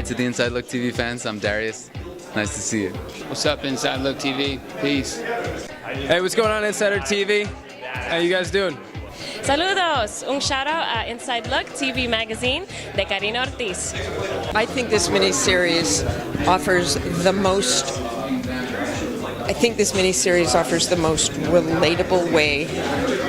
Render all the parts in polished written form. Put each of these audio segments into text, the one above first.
Hi to the Inside Look TV fans, I'm Darius. Nice to see you. What's up, Inside Look TV? Peace. Hey, what's going on, Insider TV? How you guys doing? Saludos! Un shout out a Inside Look TV magazine de Karina Ortiz. I think this miniseries offers the most. I think this miniseries offers the most relatable way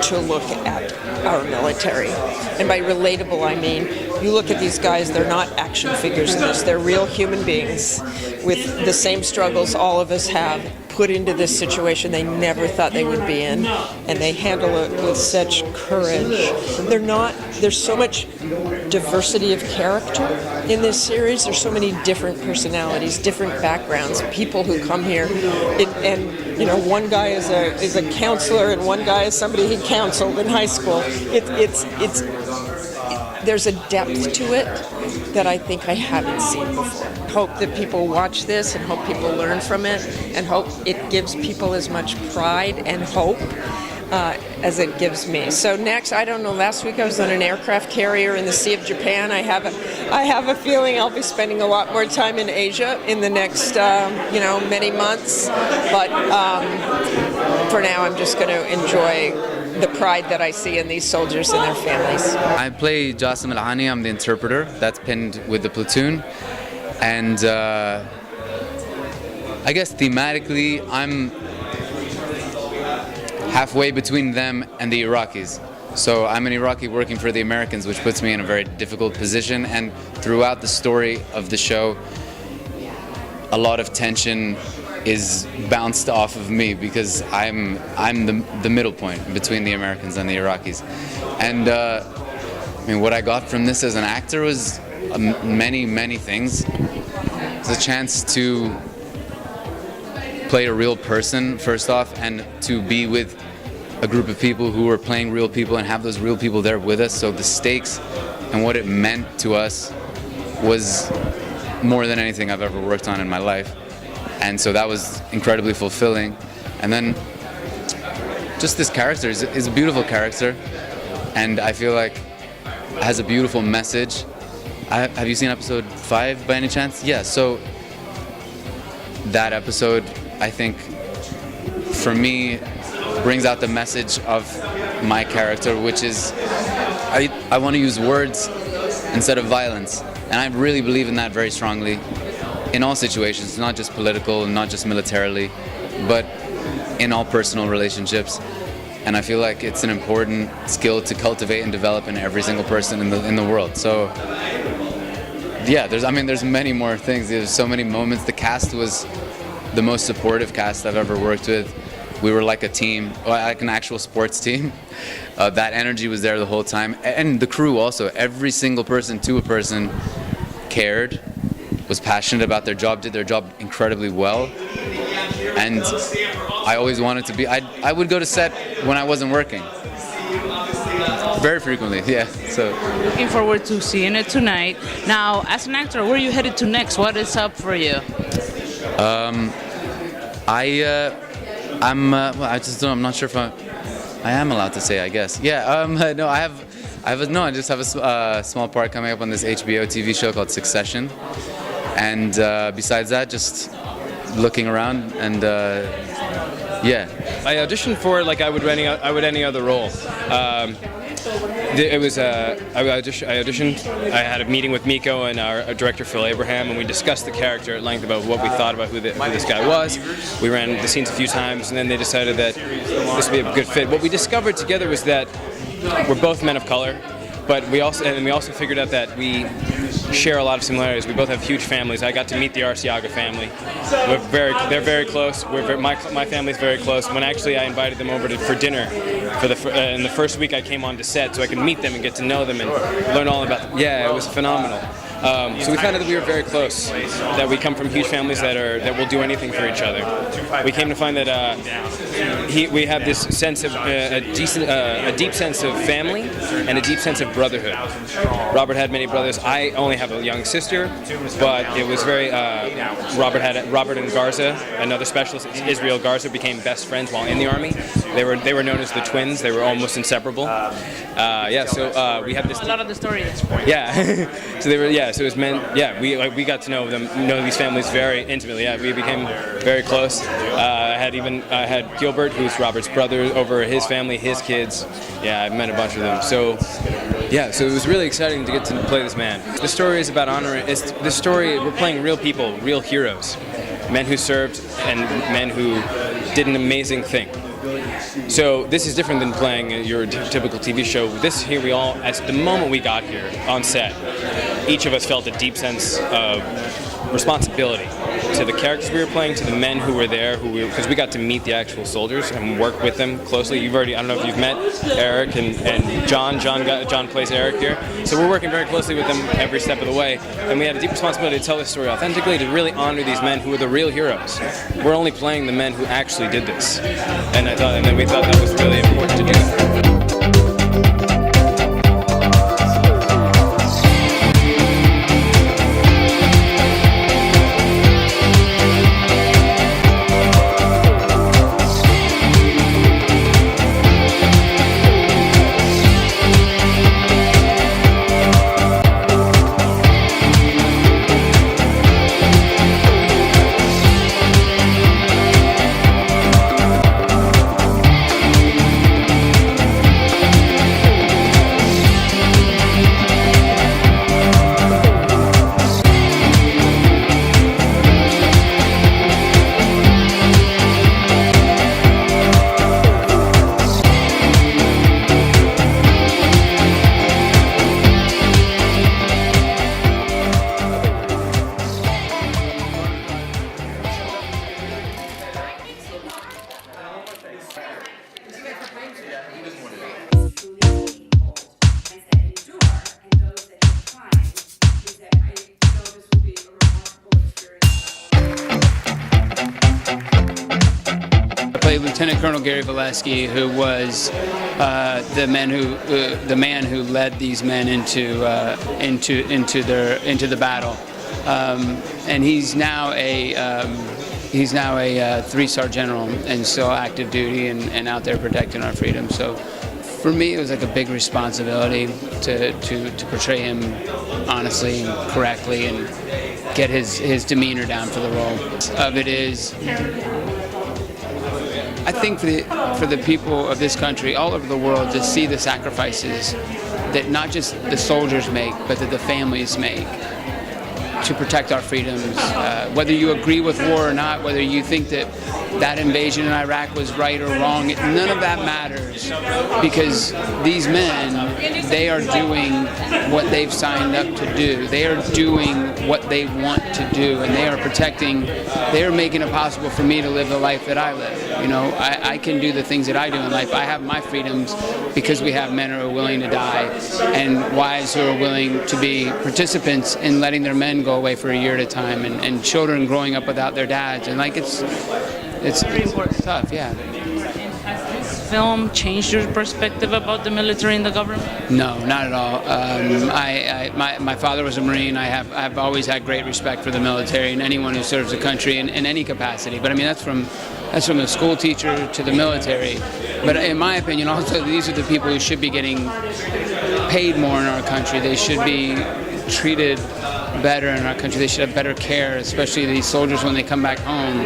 to look at our military. And by relatable, I mean you look at these guys, they're not action figures in this, they're real human beings with the same struggles all of us have, put into this situation they never thought they would be in, and they handle it with such courage. There's so much diversity of character in this series. There's so many different personalities, different backgrounds, people who come here, and you know, one guy is a counselor and one guy is somebody he counseled in high school. There's a depth to it that I think I haven't seen before. Hope that people watch this and hope people learn from it and hope it gives people as much pride and hope as it gives me. So next, I don't know, last week I was on an aircraft carrier in the Sea of Japan. I have a feeling I'll be spending a lot more time in Asia in the next, many months. But for now, I'm just going to enjoy the pride that I see in these soldiers and their families. I play JASSIM Al-LANI, I'm the interpreter that's pinned with the platoon. And I guess thematically, I'm halfway between them and the Iraqis. So I'm an Iraqi working for the Americans, which puts me in a very difficult position. And throughout the story of the show, a lot of tension is bounced off of me because I'm the middle point between the Americans and the Iraqis. And I mean, what I got from this as an actor was many things. It's a chance to play a real person, first off, and to be with a group of people who are playing real people and have those real people there with us. So the stakes and what it meant to us was more than anything I've ever worked on in my life. And so that was incredibly fulfilling. And then just this character is a beautiful character, and I feel like it has a beautiful message. Have you seen episode 5 by any chance? Yeah, so that episode, I think, for me, brings out the message of my character, which is I want to use words instead of violence. And I really believe in that very strongly in all situations, not just political, not just militarily, but in all personal relationships. And I feel like it's an important skill to cultivate and develop in every single person in the world. So yeah, there's many more things. There's so many moments. The cast was the most supportive cast I've ever worked with. We were like a team, like an actual sports team. That energy was there the whole time. And the crew also, every single person to a person cared, was passionate about their job, did their job incredibly well. And I always wanted to be, I would go to set when I wasn't working. Very frequently, yeah. So looking forward to seeing it tonight. Now, as an actor, where are you headed to next? What is up for you? I'm not sure if I am allowed to say, I guess. Yeah, no, I just have a small part coming up on this HBO TV show called Succession. And besides that, just looking around and yeah. I auditioned for it like I would any other role. I auditioned. I had a meeting with Miko and our director Phil Abraham, and we discussed the character at length about what we thought about who this guy was. We ran the scenes a few times, and then they decided that this would be a good fit. What we discovered together was that we're both men of color, but we also figured out that we share a lot of similarities. We both have huge families. I got to meet the ARSIAGA family. They're very close. My family's very close. When actually I invited them over for dinner in the first week I came onto set, so I could meet them and get to know them and learn all about them. Yeah, it was phenomenal. So we found out that we were very close, that we come from huge families that will do anything for each other. We came to find that we have this sense of a deep sense of family and a deep sense of brotherhood. Robert had many brothers. I only have a young sister, but it was very. Robert and Garza, another specialist, Israel Garza, became best friends while in the army. They were known as the twins. They were almost inseparable. Yeah, so we have this. A lot of the story that's for you. Yeah, so they were. Yeah, so it was meant. Yeah, we got to know them, know these families very intimately. Yeah, we became very close. I had Gilbert, who's Robert's brother, over his family, his kids. Yeah, I met a bunch of them. So yeah, so it was really exciting to get to play this man. The story is about honoring. It's the story. We're playing real people, real heroes, men who served and men who did an amazing thing. So this is different than playing your typical TV show. This here, we all, at the moment we got here on set, each of us felt a deep sense of responsibility to the characters we were playing, to the men who were there, because we got to meet the actual soldiers and work with them closely. You've already, I don't know if you've met Eric and John. John plays Eric here. So we're working very closely with them every step of the way, and we had a deep responsibility to tell this story authentically, to really honor these men who are the real heroes. We're only playing the men who actually did this, and then we thought that was really important to do that. Lieutenant Colonel Gary Volesky, who was the man who led these men into the battle, and he's now a 3-star general and still active duty and out there protecting our freedom. So for me, it was like a big responsibility to portray him honestly and correctly and get his demeanor down for the role. Of it is, I think for the people of this country, all over the world, to see the sacrifices that not just the soldiers make, but that the families make to protect our freedoms. Whether you agree with war or not, whether you think that invasion in Iraq was right or wrong, none of that matters, because these men, they are doing what they've signed up to do. They are doing what they want to do, and they are protecting, they are making it possible for me to live the life that I live. You know, I can do the things that I do in life. I have my freedoms because we have men who are willing to die and wives who are willing to be participants in letting their men go away for a year at a time, and children growing up without their dads, and like it's very important. Tough, yeah. Has this film changed your perspective about the military and the government? No, not at all. My father was a Marine. I've always had great respect for the military and anyone who serves the country in any capacity. But I mean, that's from the school teacher to the military. But in my opinion, also, these are the people who should be getting paid more in our country. They should be treated better in our country. They should have better care, especially these soldiers when they come back home.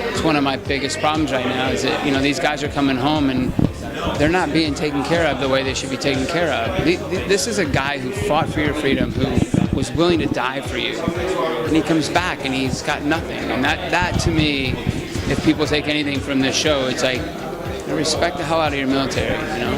It's one of my biggest problems right now, is that, you know, these guys are coming home and they're not being taken care of the way they should be taken care of. This is a guy who fought for your freedom, who was willing to die for you, and he comes back and he's got nothing. And that to me, if people take anything from this show, it's like, respect the hell out of your military, you know.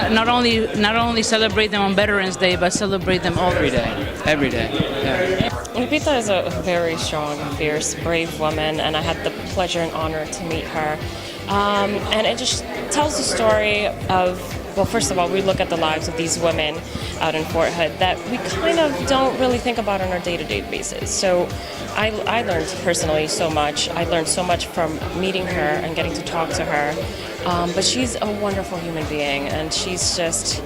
Not only celebrate them on Veterans Day, but celebrate them all every day. Every day. Yeah. Lupita is a very strong, fierce, brave woman, and I had the pleasure and honor to meet her. And it just tells the story of, well, first of all, we look at the lives of these women out in Fort Hood that we kind of don't really think about on our day-to-day basis. So I learned personally so much. I learned so much from meeting her and getting to talk to her. But she's a wonderful human being, and she's just,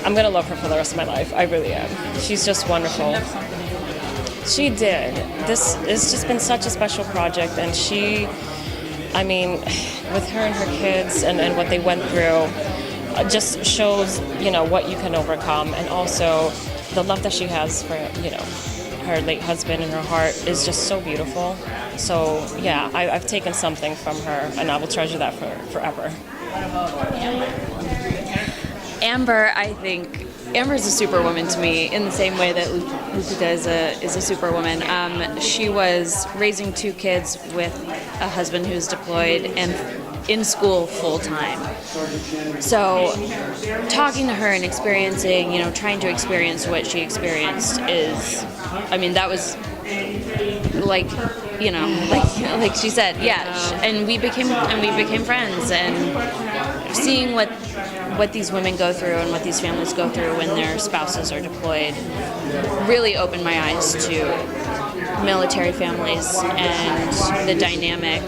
I'm going to love her for the rest of my life. I really am. She's just wonderful. She did. This has just been such a special project, and she I mean, with her and her kids and what they went through, just shows, you know, what you can overcome, and also the love that she has for, you know, her late husband in her heart is just so beautiful. So yeah, I've taken something from her, and I will treasure that forever. Amber, I think Amber's a superwoman to me in the same way that Lupita is a superwoman. She was raising 2 kids with a husband who's deployed and in school full time. So talking to her and experiencing, you know, trying to experience what she experienced is, I mean, that was like, you know, like she said, yeah. And we became friends, and seeing what these women go through and what these families go through when their spouses are deployed really opened my eyes to military families and the dynamic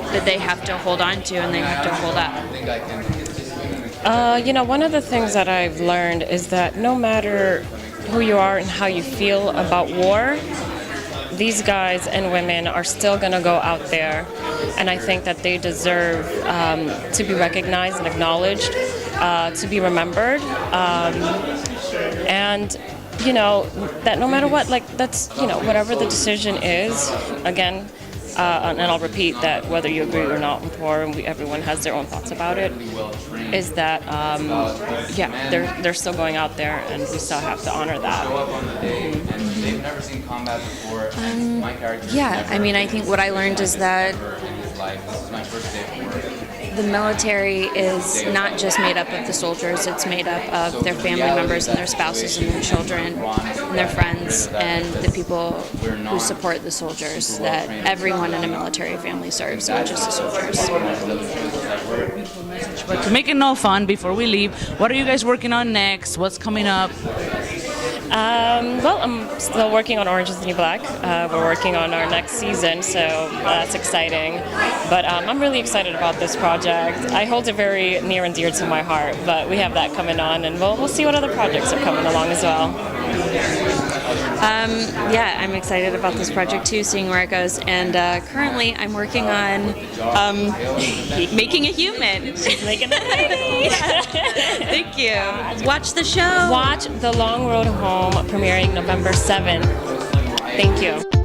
that they have to hold on to and they have to hold up. You know, one of the things that I've learned is that no matter who you are and how you feel about war, these guys and women are still going to go out there, and I think that they deserve to be recognized and acknowledged, to be remembered, and you know, that no matter what, like, that's, you know, whatever the decision is, again, and I'll repeat that whether you agree or not with war, and everyone has their own thoughts about it, is that, yeah, they're still going out there, and we still have to honor that. Yeah, I mean, I think what I learned is that the military is not just made up of the soldiers, it's made up of their family members and their spouses and their children and their friends and the people who support the soldiers, that everyone in a military family serves, not just the soldiers. But to make it no fun, before we leave, what are you guys working on next? What's coming up? Well, I'm still working on Orange is the New Black. We're working on our next season, so that's exciting. But I'm really excited about this project. I hold it very near and dear to my heart, but we have that coming on, and we'll see what other projects are coming along as well. Yeah, I'm excited about this project too, seeing where it goes. And currently, I'm working on making a human. She's making a lady. Thank you. Watch the show. Watch The Long Road Home, premiering November 7th. Thank you.